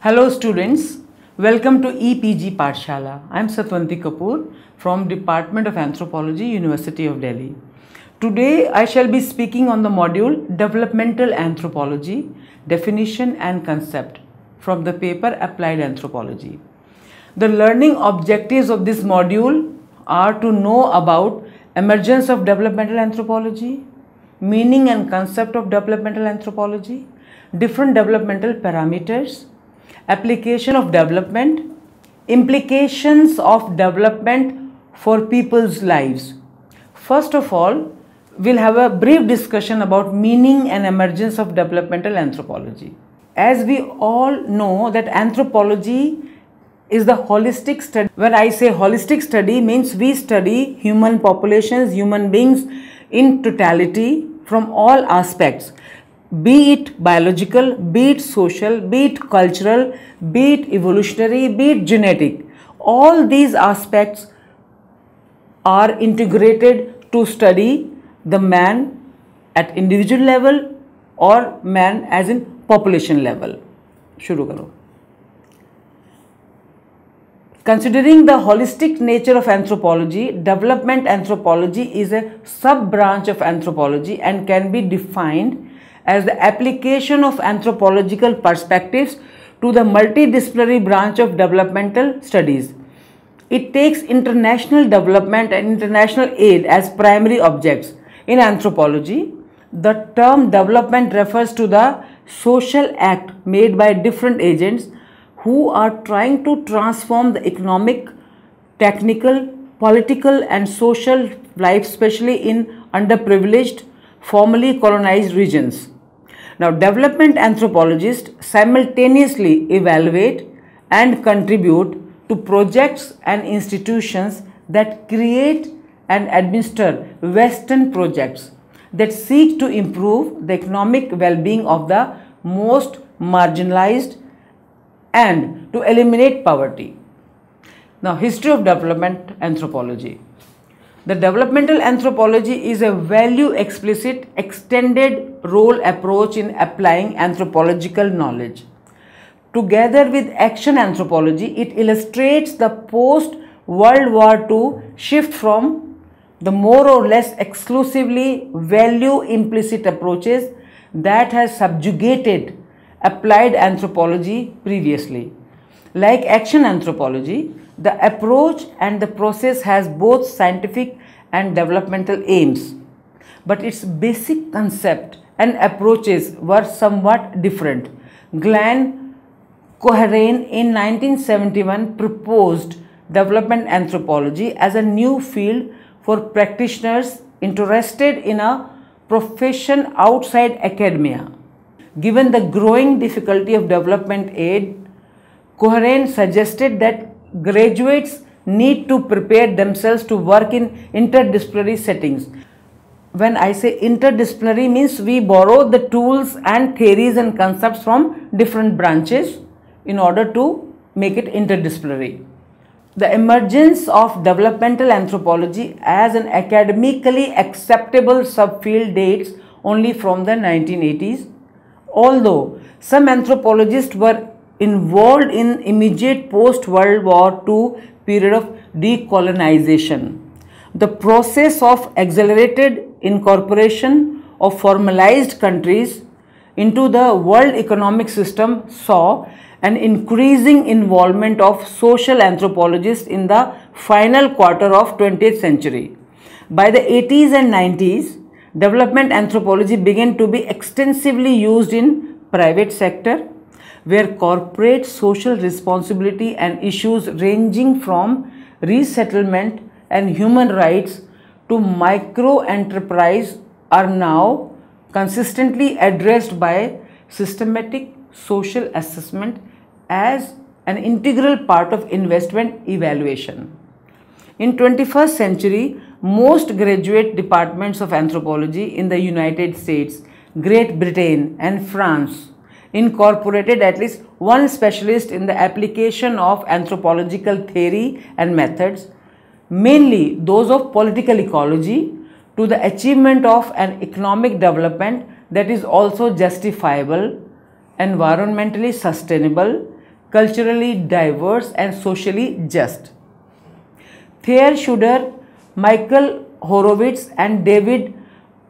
Hello students, welcome to EPG Pathshala. I am Satwanti Kapoor from Department of Anthropology, University of Delhi. Today I shall be speaking on the module Developmental Anthropology, Definition and Concept from the paper Applied Anthropology. The learning objectives of this module are to know about emergence of developmental anthropology, meaning and concept of developmental anthropology, different developmental parameters, application of development, implications of development for people's lives. First of all, we'll have a brief discussion about meaning and emergence of developmental anthropology. As we all know that anthropology is the holistic study. When I say holistic study, means we study human populations, human beings in totality from all aspects, be it biological, be it social, be it cultural, be it evolutionary, be it genetic. All these aspects are integrated to study the man at individual level or man as in population level. Shuru karo. Considering the holistic nature of anthropology, development anthropology is a sub-branch of anthropology and can be defined as the application of anthropological perspectives to the multidisciplinary branch of developmental studies. It takes international development and international aid as primary objects. In anthropology, the term development refers to the social act made by different agents who are trying to transform the economic, technical, political and social life, especially in underprivileged, formerly colonized regions. Now, development anthropologists simultaneously evaluate and contribute to projects and institutions that create and administer Western projects that seek to improve the economic well-being of the most marginalized and to eliminate poverty. Now, history of development anthropology. The developmental anthropology is a value-explicit, extended role approach in applying anthropological knowledge. Together with action anthropology, it illustrates the post-World War II shift from the more or less exclusively value-implicit approaches that has subjugated applied anthropology previously. Like action anthropology, the approach and the process has both scientific and developmental aims, but its basic concept and approaches were somewhat different. Glenn Coheren in 1971 proposed development anthropology as a new field for practitioners interested in a profession outside academia. Given the growing difficulty of development aid, Coheren suggested that graduates need to prepare themselves to work in interdisciplinary settings. When I say interdisciplinary, means we borrow the tools and theories and concepts from different branches in order to make it interdisciplinary. The emergence of developmental anthropology as an academically acceptable subfield dates only from the 1980s. Although some anthropologists were involved in immediate post-World War II period of decolonization, the process of accelerated incorporation of formalized countries into the world economic system saw an increasing involvement of social anthropologists in the final quarter of 20th century. By the 80s and 90s, development anthropology began to be extensively used in private sector, where corporate social responsibility and issues ranging from resettlement and human rights to micro enterprise are now consistently addressed by systematic social assessment as an integral part of investment evaluation. In 21st century, most graduate departments of anthropology in the United States, Great Britain and France incorporated at least one specialist in the application of anthropological theory and methods, mainly those of political ecology, to the achievement of an economic development that is also justifiable, environmentally sustainable, culturally diverse, and socially just. Thayer Schuder, Michael Horowitz, and David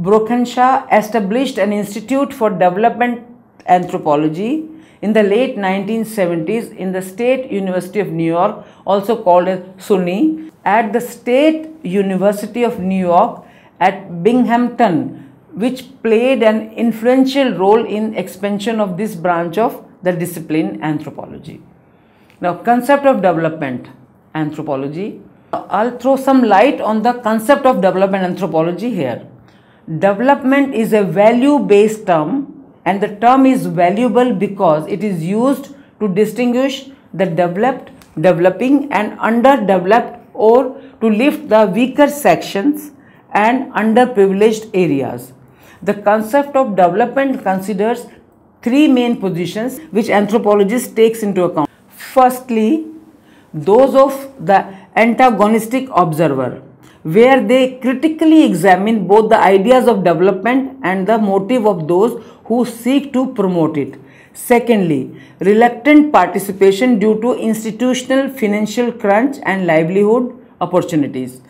Brockenshaw established an Institute for Development Anthropology in the late 1970s in the State University of New York, also called as SUNY, at the State University of New York at Binghamton, which played an influential role in expansion of this branch of the discipline anthropology. Now, concept of development anthropology. I'll throw some light on the concept of development anthropology here. Development is a value-based term, and the term is valuable because it is used to distinguish the developed, developing, and underdeveloped, or to lift the weaker sections and underprivileged areas. The concept of development considers three main positions which anthropologists takes into account. Firstly, those of the antagonistic observer, where they critically examine both the ideas of development and the motive of those who seek to promote it. Secondly, reluctant participation due to institutional financial crunch and livelihood opportunities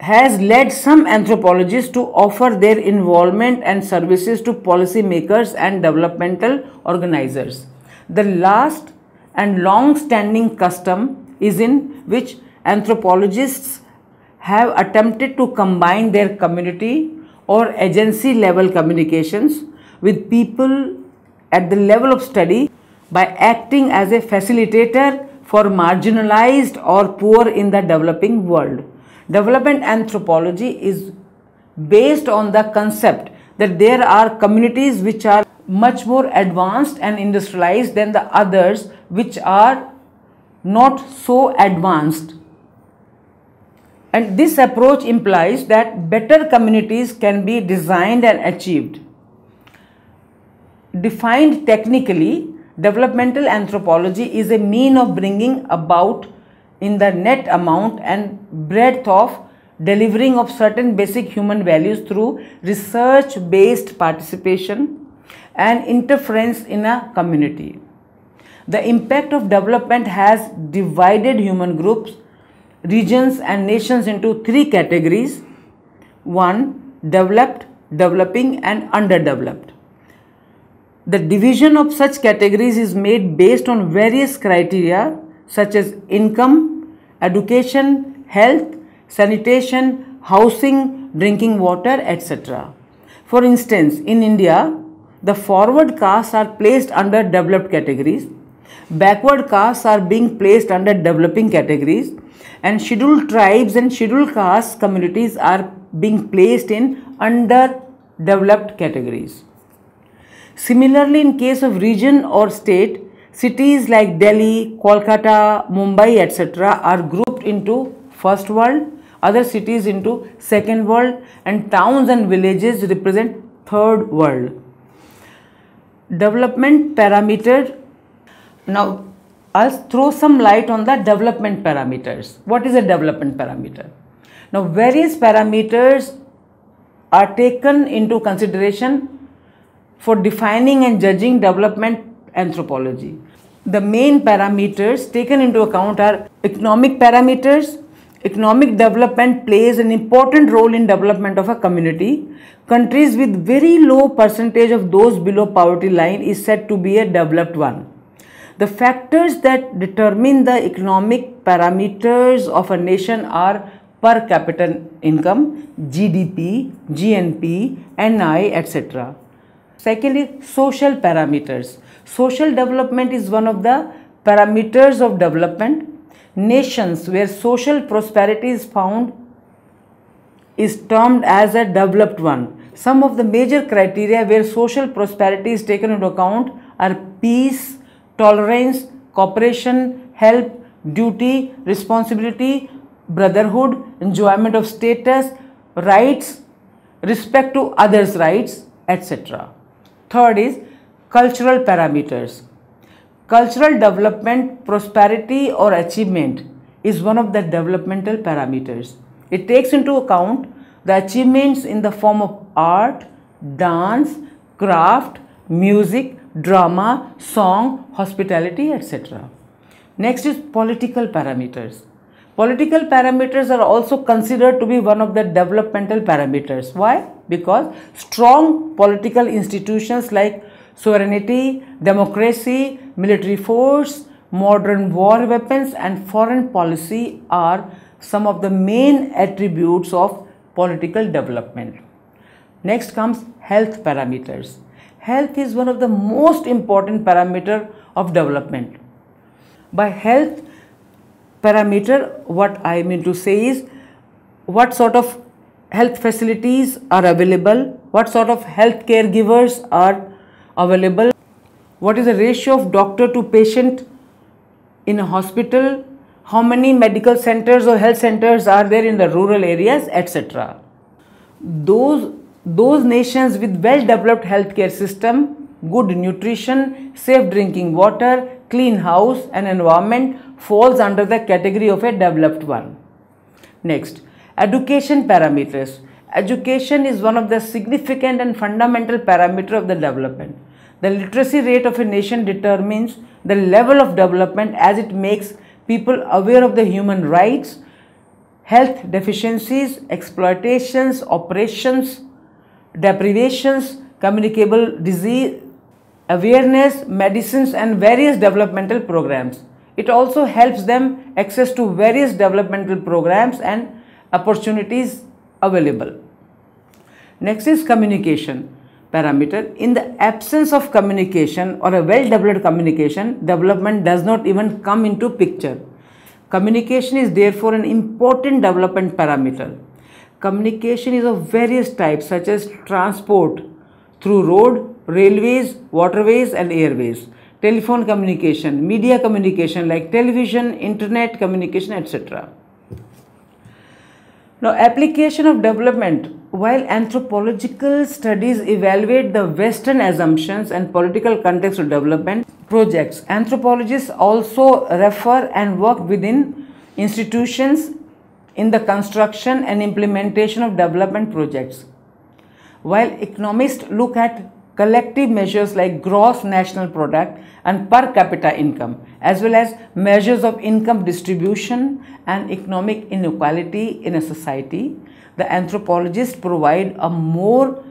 has led some anthropologists to offer their involvement and services to policymakers and developmental organizers. The last and long-standing custom is in which anthropologists have attempted to combine their community or agency level communications with people at the level of study by acting as a facilitator for marginalized or poor in the developing world. Development anthropology is based on the concept that there are communities which are much more advanced and industrialized than the others which are not so advanced. And this approach implies that better communities can be designed and achieved. Defined technically, developmental anthropology is a mean of bringing about in the net amount and breadth of delivering of certain basic human values through research-based participation and interference in a community. The impact of development has divided human groups, regions, and nations into three categories. 1. Developed, developing, and underdeveloped. The division of such categories is made based on various criteria such as income, education, health, sanitation, housing, drinking water, etc. For instance, in India, the forward castes are placed under developed categories, backward castes are being placed under developing categories, and scheduled tribes and scheduled caste communities are being placed in underdeveloped categories. Similarly, in case of region or state, cities like Delhi, Kolkata, Mumbai, etc. are grouped into first world, other cities into second world, and towns and villages represent third world. Development parameter. Now, I'll throw some light on the development parameters. What is a development parameter? Now, various parameters are taken into consideration for defining and judging development anthropology. The main parameters taken into account are economic parameters. Economic development plays an important role in development of a community. Countries with very low percentage of those below poverty line is said to be a developed one. The factors that determine the economic parameters of a nation are per capita income, GDP, GNP, NI, etc. Secondly, social parameters. Social development is one of the parameters of development. Nations where social prosperity is found is termed as a developed one. Some of the major criteria where social prosperity is taken into account are peace, tolerance, cooperation, help, duty, responsibility, brotherhood, enjoyment of status, rights, respect to others' rights, etc. Third is cultural parameters. Cultural development, prosperity or achievement is one of the developmental parameters. It takes into account the achievements in the form of art, dance, craft, music, drama, song, hospitality, etc. Next is political parameters. Political parameters are also considered to be one of the developmental parameters. Why? Because strong political institutions like sovereignty, democracy, military force, modern war weapons and foreign policy are some of the main attributes of political development. Next comes health parameters. Health is one of the most important parameter of development. By health parameter, what I mean to say is what sort of health facilities are available, what sort of health caregivers are available, what is the ratio of doctor to patient in a hospital, how many medical centers or health centers are there in the rural areas, etc. Those nations with well-developed healthcare system, good nutrition, safe drinking water, clean house and environment falls under the category of a developed one. Next, education parameters. Education is one of the significant and fundamental parameter of the development. The literacy rate of a nation determines the level of development as it makes people aware of the human rights, health deficiencies, exploitations, oppressions, deprivations, communicable disease, awareness, medicines and various developmental programs. It also helps them access to various developmental programs and opportunities available. Next is communication parameter. In the absence of communication or a well-developed communication, development does not even come into picture. Communication is therefore an important development parameter. Communication is of various types such as transport through road, railways, waterways and airways, telephone communication, media communication like television, internet communication, etc. Now, application of development. While anthropological studies evaluate the Western assumptions and political context of development projects, anthropologists also refer and work within institutions in the construction and implementation of development projects. While economists look at collective measures like gross national product and per capita income, as well as measures of income distribution and economic inequality in a society, the anthropologists provide a more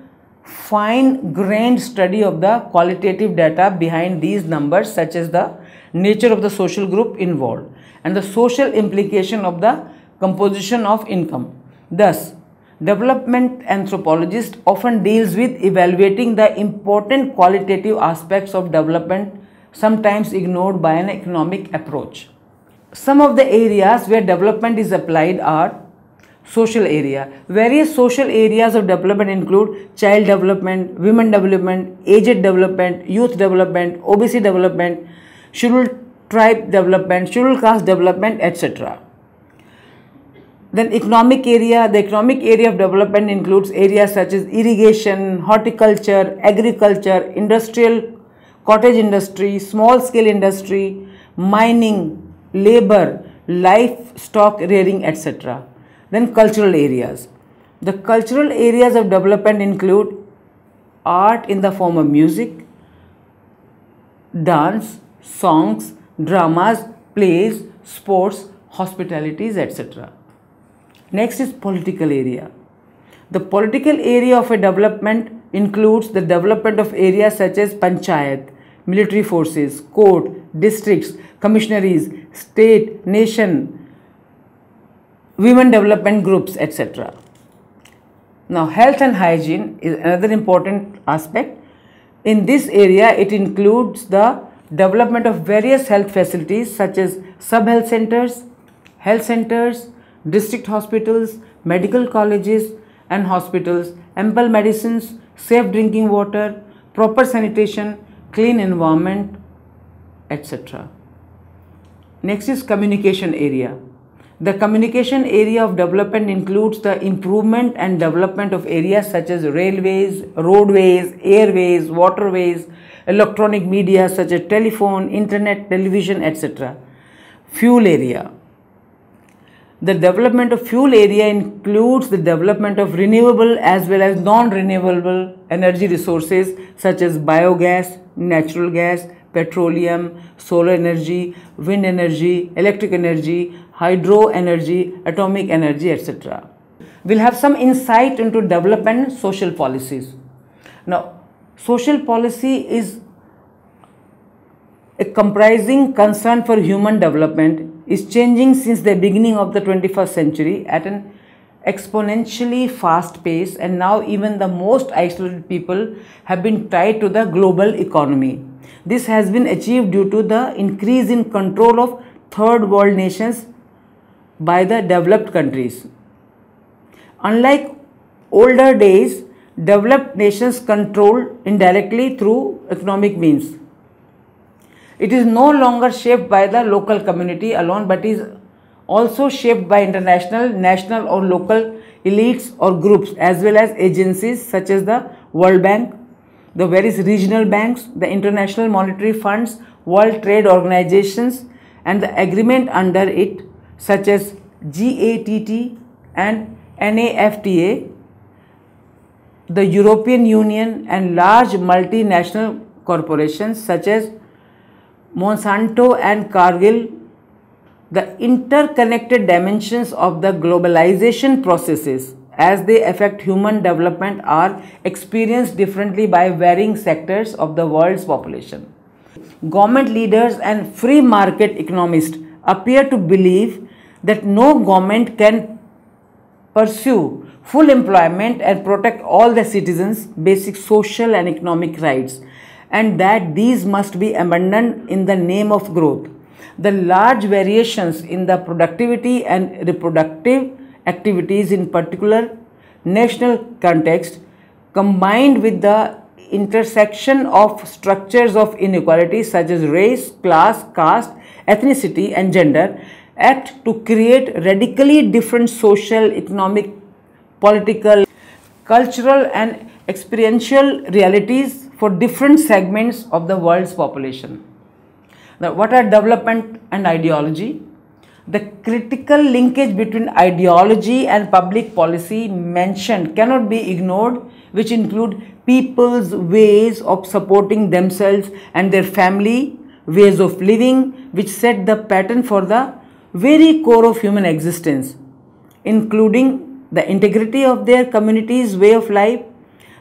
fine-grained study of the qualitative data behind these numbers, such as the nature of the social group involved and the social implication of the composition of income. Thus, development anthropologist often deals with evaluating the important qualitative aspects of development, sometimes ignored by an economic approach. Some of the areas where development is applied are social area. Various social areas of development include child development, women development, aged development, youth development, obesity development, scheduled tribe development, scheduled caste development, etc. Then economic area. The economic area of development includes areas such as irrigation, horticulture, agriculture, industrial, cottage industry, small scale industry, mining, labor, livestock rearing, etc. Then cultural areas. The cultural areas of development include art in the form of music, dance, songs, dramas, plays, sports, hospitalities, etc. Next is political area. The political area of a development includes the development of areas such as panchayat, military forces, court, districts, commissionaries, state, nation, women development groups, etc. Now, health and hygiene is another important aspect. In this area, it includes the development of various health facilities such as sub-health centers, district hospitals, medical colleges and hospitals, ample medicines, safe drinking water, proper sanitation, clean environment, etc. Next is communication area. The communication area of development includes the improvement and development of areas such as railways, roadways, airways, waterways, electronic media such as telephone, internet, television, etc. Fuel area. The development of fuel area includes the development of renewable as well as non-renewable energy resources such as biogas, natural gas, petroleum, solar energy, wind energy, electric energy, hydro energy, atomic energy, etc. We'll have some insight into development and social policies. Now, social policy is a comprising concern for human development is changing since the beginning of the 21st century at an exponentially fast pace, and now even the most isolated people have been tied to the global economy. This has been achieved due to the increase in control of third world nations by the developed countries. Unlike older days, developed nations controlled indirectly through economic means. It is no longer shaped by the local community alone, but is also shaped by international, national or local elites or groups, as well as agencies such as the World Bank, the various regional banks, the International Monetary Funds, World Trade Organizations, and the agreement under it such as GATT and NAFTA, the European Union, and large multinational corporations such as Monsanto and Cargill. The interconnected dimensions of the globalization processes as they affect human development are experienced differently by varying sectors of the world's population. Government leaders and free market economists appear to believe that no government can pursue full employment and protect all the citizens' basic social and economic rights, and that these must be abandoned in the name of growth. The large variations in the productivity and reproductive activities in particular national context, combined with the intersection of structures of inequality such as race, class, caste, ethnicity and gender, act to create radically different social, economic, political, cultural and experiential realities for different segments of the world's population. Now, what are development and ideology? The critical linkage between ideology and public policy mentioned cannot be ignored, which include people's ways of supporting themselves and their family, ways of living, which set the pattern for the very core of human existence, including the integrity of their community's way of life.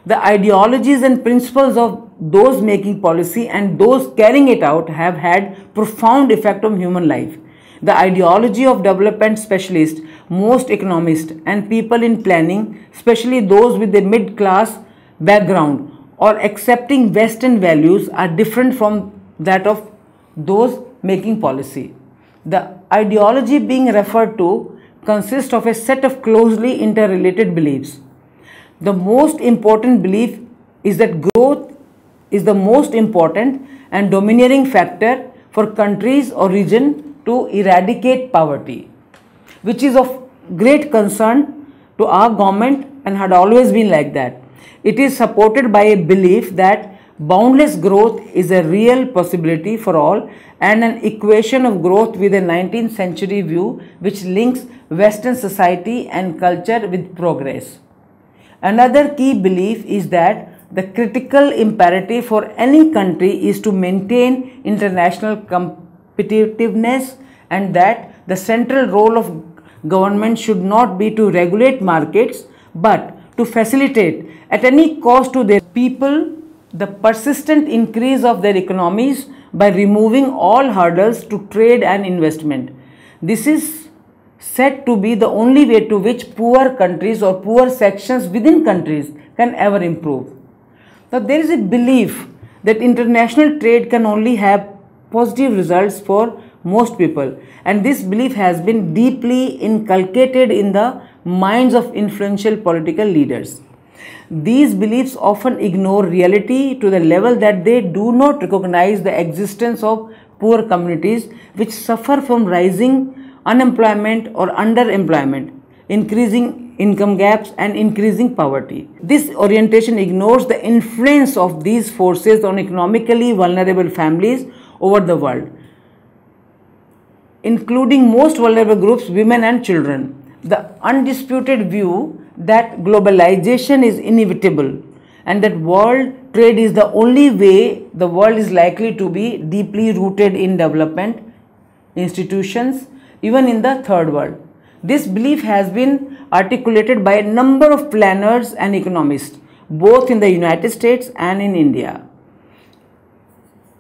The ideologies and principles of those making policy and those carrying it out have had profound effect on human life. The ideology of development specialists, most economists and people in planning, especially those with a mid-class background or accepting Western values, are different from that of those making policy. The ideology being referred to consists of a set of closely interrelated beliefs. The most important belief is that growth is the most important and domineering factor for countries or region to eradicate poverty, which is of great concern to our government and had always been like that. It is supported by a belief that boundless growth is a real possibility for all and an equation of growth with a 19th century view which links Western society and culture with progress. Another key belief is that the critical imperative for any country is to maintain international competitiveness and that the central role of government should not be to regulate markets but to facilitate at any cost to their people the persistent increase of their economies by removing all hurdles to trade and investment. This is said to be the only way to which poor countries or poor sections within countries can ever improve. Now, there is a belief that international trade can only have positive results for most people, and this belief has been deeply inculcated in the minds of influential political leaders. These beliefs often ignore reality to the level that they do not recognize the existence of poor communities which suffer from rising unemployment or underemployment, increasing income gaps and increasing poverty. This orientation ignores the influence of these forces on economically vulnerable families over the world. including most vulnerable groups, women and children. The undisputed view that globalization is inevitable and that world trade is the only way the world is likely to be deeply rooted in development institutions, even in the third world. This belief has been articulated by a number of planners and economists, both in the United States and in India.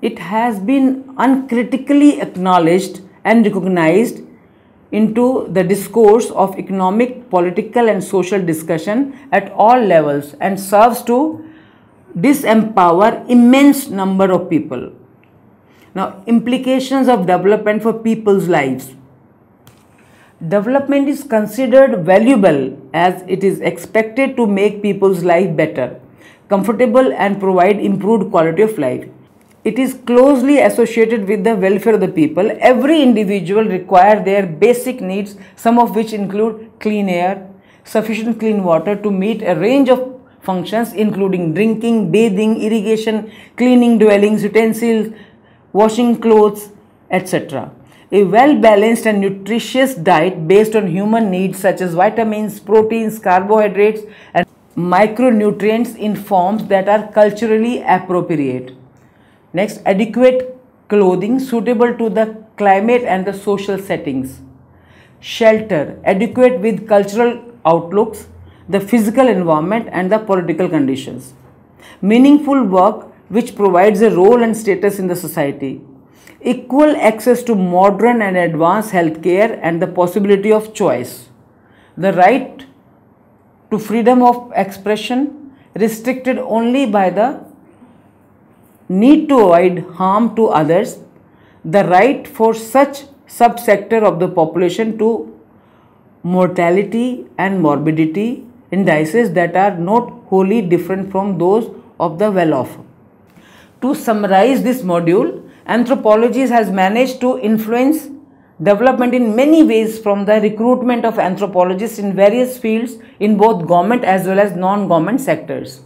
It has been uncritically acknowledged and recognized into the discourse of economic, political and social discussion at all levels and serves to disempower immense number of people. Now, implications of development for people's lives. Development is considered valuable as it is expected to make people's life better, comfortable and provide improved quality of life. It is closely associated with the welfare of the people. Every individual requires their basic needs, some of which include clean air, sufficient clean water to meet a range of functions including drinking, bathing, irrigation, cleaning dwellings, utensils, washing clothes, etc. A well-balanced and nutritious diet based on human needs such as vitamins, proteins, carbohydrates and micronutrients in forms that are culturally appropriate. Next, adequate clothing suitable to the climate and the social settings. Shelter, adequate with cultural outlooks, the physical environment and the political conditions. Meaningful work which provides a role and status in the society. Equal access to modern and advanced healthcare and the possibility of choice. The right to freedom of expression restricted only by the need to avoid harm to others, the right for such subsector of the population to mortality and morbidity indices that are not wholly different from those of the well-off. To summarize this module, anthropology has managed to influence development in many ways, from the recruitment of anthropologists in various fields in both government as well as non-government sectors.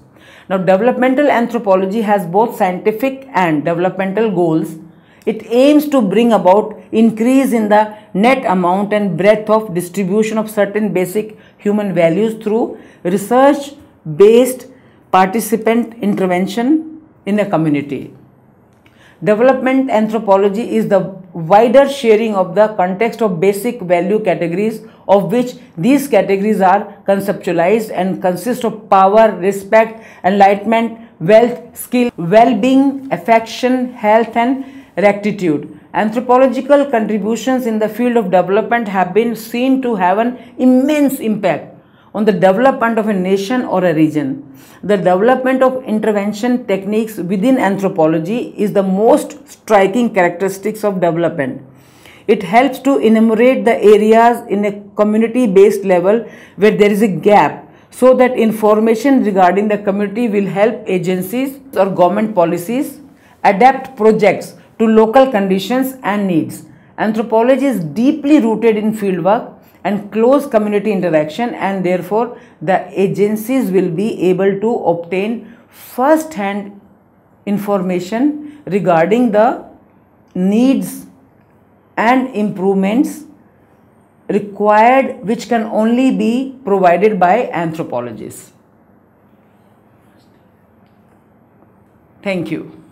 Now, developmental anthropology has both scientific and developmental goals. It aims to bring about increase in the net amount and breadth of distribution of certain basic human values through research-based participant intervention in a community. Development anthropology is the wider sharing of the context of basic value categories, of which these categories are conceptualized and consist of power, respect, enlightenment, wealth, skill, well-being, affection, health and rectitude. Anthropological contributions in the field of development have been seen to have an immense impact on the development of a nation or a region. The development of intervention techniques within anthropology is the most striking characteristics of development. It helps to enumerate the areas in a community-based level where there is a gap, so that information regarding the community will help agencies or government policies adapt projects to local conditions and needs. Anthropology is deeply rooted in fieldwork and close community interaction, and therefore the agencies will be able to obtain first-hand information regarding the needs and improvements required, which can only be provided by anthropologists. Thank you.